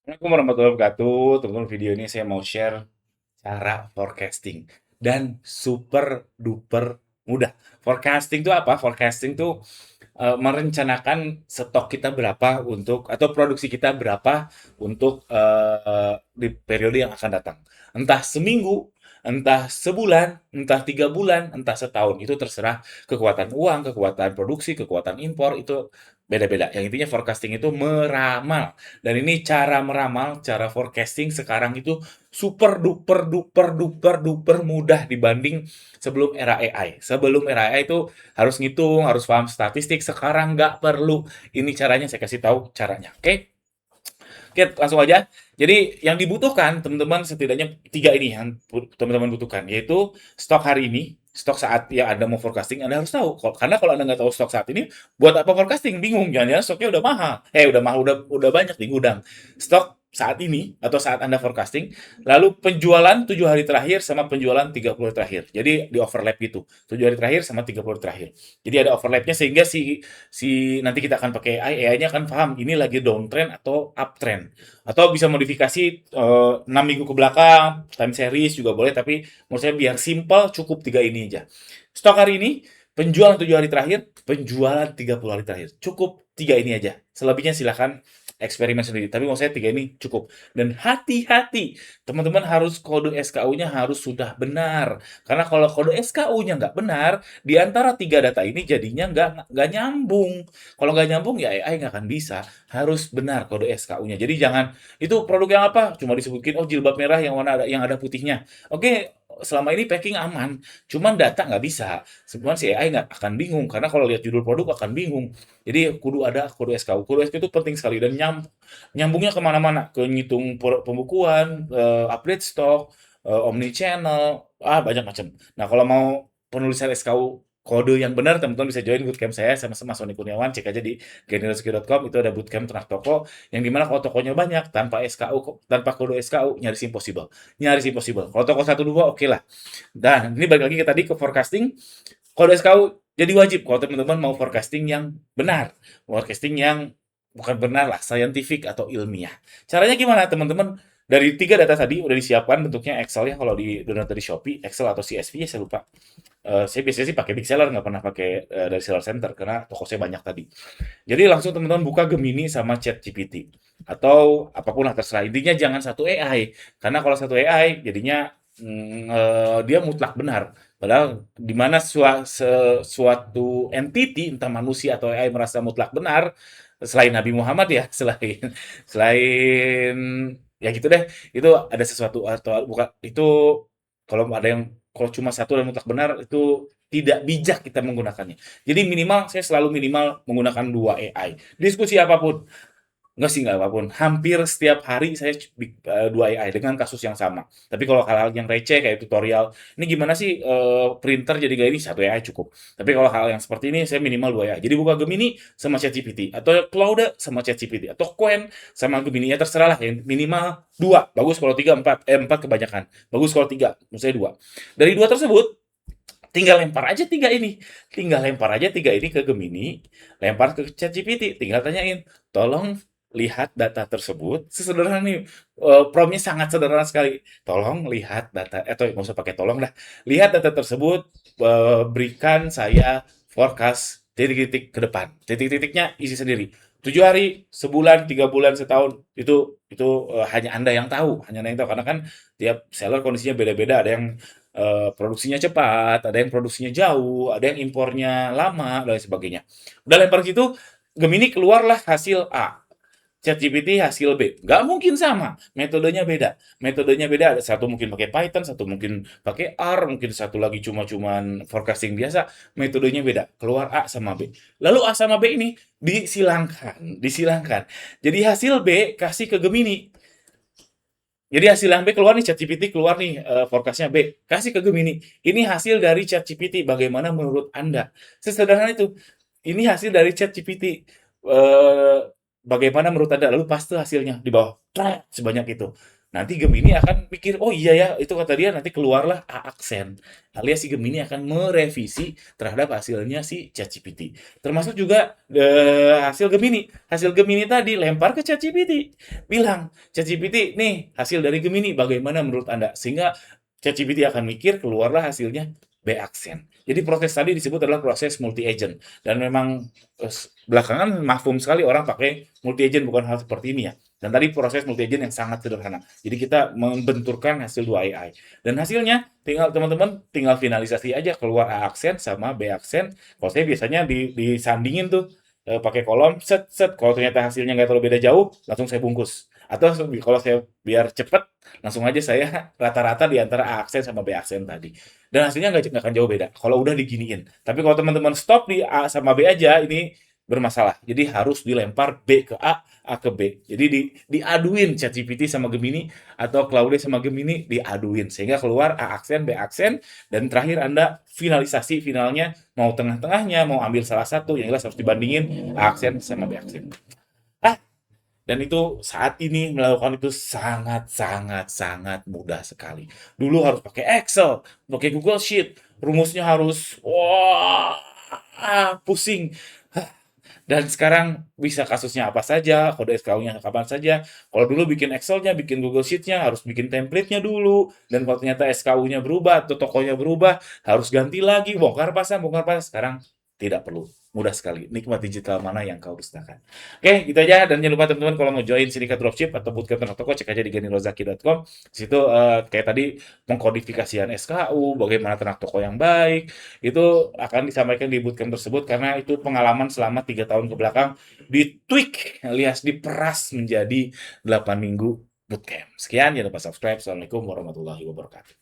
Assalamualaikum warahmatullahi wabarakatuh. Teman-teman, video ini saya mau share cara forecasting dan super duper mudah. Forecasting itu apa? Forecasting itu merencanakan stok kita berapa untuk atau produksi kita berapa untuk di periode yang akan datang. Entah seminggu, entah sebulan, entah 3 bulan, entah setahun. Itu terserah kekuatan uang, kekuatan produksi, kekuatan impor itu beda-beda. Yang intinya forecasting itu meramal. Dan ini cara meramal, cara forecasting sekarang itu super duper duper duper duper mudah dibanding sebelum era AI. Sebelum era AI itu harus ngitung, harus paham statistik. Sekarang nggak perlu. Ini caranya, saya kasih tahu caranya. Oke? Oke, langsung aja. Jadi yang dibutuhkan teman-teman setidaknya tiga ini yang teman-teman butuhkan, yaitu stok hari ini, stok saat yang Anda mau forecasting, Anda harus tahu. Karena kalau Anda nggak tahu stok saat ini, buat apa forecasting? Bingung, jangan-jangan stoknya udah mahal. Udah mahal, udah banyak di gudang. Stok saat ini atau saat Anda forecasting, lalu penjualan 7 hari terakhir sama penjualan 30 hari terakhir. Jadi di overlap gitu. 7 hari terakhir sama 30 hari terakhir. Jadi ada overlapnya sehingga si si nanti kita akan pakai AI, AI-nya akan paham ini lagi downtrend atau uptrend. Atau bisa modifikasi 6 minggu ke belakang, time series juga boleh, tapi menurut saya biar simple cukup 3 ini aja. Stok hari ini, penjualan 7 hari terakhir, penjualan 30 hari terakhir. Cukup 3 ini aja. Selebihnya silahkan eksperimen sendiri. Tapi menurut saya 3 ini cukup. Dan hati-hati, teman-teman harus kode SKU-nya harus sudah benar. Karena kalau kode SKU-nya nggak benar, di antara 3 data ini jadinya nggak nyambung. Kalau nggak nyambung ya AI nggak akan bisa. Harus benar kode SKU-nya. Jadi jangan itu produk yang apa? Cuma disebutin, oh jilbab merah yang warna ada yang ada putihnya. Oke, selama ini packing aman, cuman data nggak bisa. Cuman si AI nggak akan bingung, karena kalau lihat judul produk akan bingung. Jadi kudu ada kode SKU. Kode SKU itu penting sekali dan nyambungnya kemana-mana, ke ngitung pembukuan, update stok, omni channel, banyak macam. Nah kalau mau penulisan SKU kode yang benar, teman-teman bisa join bootcamp saya sama Mas Sony Kurniawan, cek aja di genialsky.com, itu ada bootcamp ternak toko, yang dimana kalau tokonya banyak, tanpa SKU, tanpa kode SKU, nyaris impossible. Nyaris impossible. Kalau toko satu dua, oke lah. Dan ini balik lagi ke tadi, ke forecasting, kode SKU jadi wajib kalau teman-teman mau forecasting yang benar. Forecasting yang bukan benar lah, scientific atau ilmiah. Caranya gimana, teman-teman? Dari 3 data tadi udah disiapkan bentuknya Excel ya, kalau di download dari Shopee, Excel atau CSV ya saya lupa. Saya biasanya sih pakai Big Seller, nggak pernah pakai dari Seller Center karena toko saya banyak tadi. Jadi langsung teman-teman buka Gemini sama ChatGPT atau apapun lah terserah. Intinya jangan satu AI, karena kalau satu AI jadinya dia mutlak benar. Padahal di mana suatu entity entah manusia atau AI merasa mutlak benar selain Nabi Muhammad ya, selain selain ya gitu deh. Itu ada sesuatu atau bukan itu kalau ada yang kalau cuma satu dan mutlak benar itu tidak bijak kita menggunakannya. Jadi minimal saya selalu minimal menggunakan 2 AI. Diskusi apapun, enggak sih, enggak apapun, hampir setiap hari saya 2 AI dengan kasus yang sama. Tapi kalau hal-hal yang receh kayak tutorial, "Ini gimana sih, printer jadi kayak ini?" 1 AI cukup. Tapi kalau hal yang seperti ini saya minimal 2 AI. Jadi buka Gemini sama ChatGPT, atau Claude sama ChatGPT, atau Qwen sama Gemini, ya terserah lah, yang minimal 2. Bagus kalau 3, 4, 4 kebanyakan. Bagus kalau 3, menurut saya 2. Dari 2 tersebut, tinggal lempar aja 3 ini. Tinggal lempar aja 3 ini ke Gemini, lempar ke ChatGPT, tinggal tanyain, "Tolong lihat data tersebut." Sesederhana nih, prompt-nya sangat sederhana sekali. "Tolong lihat data," atau nggak usah pakai tolong dah. "Lihat data tersebut, berikan saya forecast titik-titik ke depan." Titik-titiknya isi sendiri. 7 hari, sebulan, 3 bulan, setahun, itu hanya Anda yang tahu, hanya Anda yang tahu. Karena kan tiap seller kondisinya beda-beda, ada yang produksinya cepat, ada yang produksinya jauh, ada yang impornya lama, dan lain sebagainya. Udah lempar situ, Gemini keluarlah hasil A, ChatGPT hasil B. Nggak mungkin sama, metodenya beda. Metodenya beda, ada satu mungkin pakai Python, satu mungkin pakai R, mungkin satu lagi cuman forecasting biasa, metodenya beda. Keluar A sama B. Lalu A sama B ini disilangkan, disilangkan. Jadi hasil B kasih ke Gemini. Jadi hasil yang B keluar nih, ChatGPT keluar nih, forecast B, kasih ke Gemini. Ini hasil dari ChatGPT, bagaimana menurut Anda? Sesederhana itu. Ini hasil dari ChatGPT. bagaimana menurut Anda? Lalu paste hasilnya di bawah, sebanyak itu. Nanti Gemini akan pikir, oh iya ya, itu kata dia nanti keluarlah A aksen. Alias si Gemini akan merevisi terhadap hasilnya si ChatGPT. Termasuk juga hasil Gemini. Hasil Gemini tadi lempar ke ChatGPT. Bilang, ChatGPT, nih hasil dari Gemini, bagaimana menurut Anda? Sehingga ChatGPT akan mikir, keluarlah hasilnya B aksen. Jadi proses tadi disebut adalah proses multi agent. Dan memang belakangan mafhum sekali orang pakai multi agent, bukan hal seperti ini ya. Dan tadi proses multi agent yang sangat sederhana. Jadi kita membenturkan hasil dua AI. Dan hasilnya tinggal teman-teman tinggal finalisasi aja, keluar A aksen sama B aksen. Kalau saya biasanya disandingin tuh pakai kolom set set. Kalau ternyata hasilnya nggak terlalu beda jauh, langsung saya bungkus. Atau kalau saya biar cepet, langsung aja saya rata-rata di antara A aksen sama B aksen tadi. Dan hasilnya nggak akan jauh beda kalau udah diginiin. Tapi kalau teman-teman stop di A sama B aja, ini bermasalah. Jadi harus dilempar B ke A ke B. Jadi diaduin ChatGPT sama Gemini atau Claude sama Gemini diaduin sehingga keluar A aksen, B aksen, dan terakhir Anda finalisasi finalnya mau tengah-tengahnya, mau ambil salah satu yang jelas harus dibandingin A aksen sama B aksen. Ah, dan itu saat ini melakukan itu sangat sangat sangat mudah sekali. Dulu harus pakai Excel, pakai Google Sheet, rumusnya harus wah pusing. Dan sekarang bisa kasusnya apa saja, kode SKU-nya kapan saja. Kalau dulu bikin Excel-nya, bikin Google Sheet-nya, harus bikin template-nya dulu. Dan kalau ternyata SKU-nya berubah atau tokonya berubah, harus ganti lagi, bongkar pasang, bongkar pasang. Sekarang tidak perlu. Mudah sekali. Nikmat digital mana yang kau dustakan. Oke, gitu aja. Dan jangan lupa teman-teman kalau mau join Sindikat Dropship atau Bootcamp Tentang Toko, cek aja di ganirozaki.com. Di situ kayak tadi pengkodifikasian SKU, bagaimana ternak toko yang baik, itu akan disampaikan di bootcamp tersebut karena itu pengalaman selama 3 tahun ke belakang di-tweak alias diperas menjadi 8 minggu bootcamp. Sekian, jangan lupa subscribe. Assalamualaikum warahmatullahi wabarakatuh.